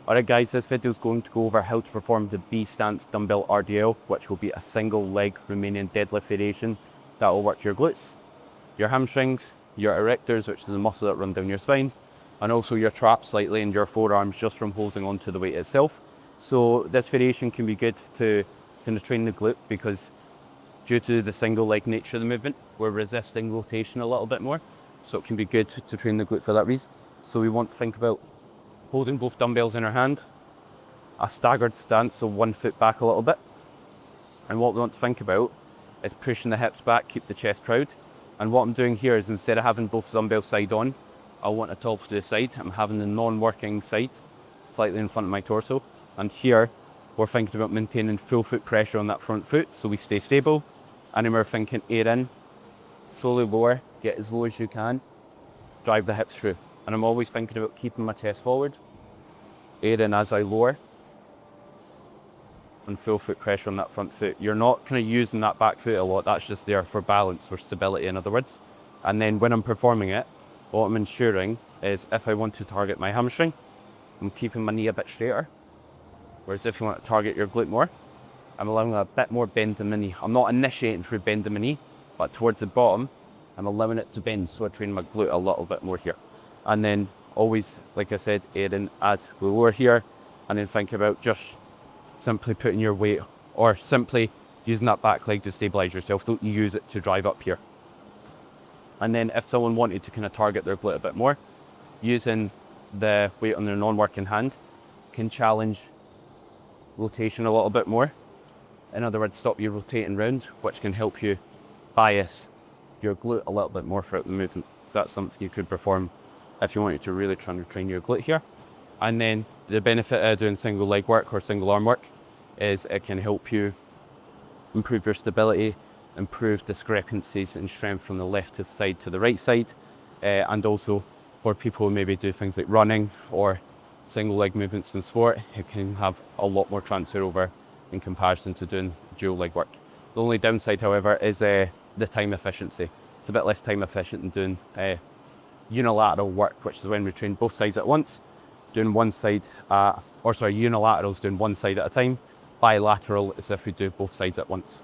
Alright guys, this video is going to go over how to perform the B stance dumbbell RDL, which will be a single leg Romanian deadlift variation that will work your glutes, your hamstrings, your erectors, which is the muscle that run down your spine, and also your traps slightly and your forearms just from holding onto the weight itself. So this variation can be good to kind of train the glute because due to the single leg nature of the movement, we're resisting rotation a little bit more. So it can be good to train the glute for that reason. So we want to think about holding both dumbbells in our hand, a staggered stance, so 1 foot back a little bit. And what we want to think about is pushing the hips back, keep the chest proud. And what I'm doing here is instead of having both dumbbells side on, I want a top to the side. I'm having the non-working side slightly in front of my torso. And here, we're thinking about maintaining full foot pressure on that front foot so we stay stable. And then we're thinking air in, slowly lower, get as low as you can, drive the hips through. And I'm always thinking about keeping my chest forward, air in as I lower, and full foot pressure on that front foot. You're not kind of using that back foot a lot, that's just there for balance or stability in other words. And then when I'm performing it, what I'm ensuring is if I want to target my hamstring, I'm keeping my knee a bit straighter. Whereas if you want to target your glute more, I'm allowing a bit more bend in my knee. I'm not initiating through bend in my knee, but towards the bottom, I'm allowing it to bend, so I train my glute a little bit more here. And then always, like I said, air in as we lower here, and then think about just simply putting your weight, or simply using that back leg to stabilize yourself. Don't use it to drive up here. And then if someone wanted to kind of target their glute a bit more, using the weight on their non-working hand can challenge rotation a little bit more. In other words, stop you rotating round, which can help you bias your glute a little bit more throughout the movement. So that's something you could perform if you wanted to really try and train your glute here. And then the benefit of doing single leg work or single arm work is it can help you improve your stability, improve discrepancies in strength from the left side to the right side, and also for people who maybe do things like running or single leg movements in sport, it can have a lot more transfer over in comparison to doing dual leg work. The only downside, however, is the time efficiency. It's a bit less time efficient than doing unilateral work, which is when we train both sides at once, doing one side, unilaterals doing one side at a time. Bilateral is if we do both sides at once.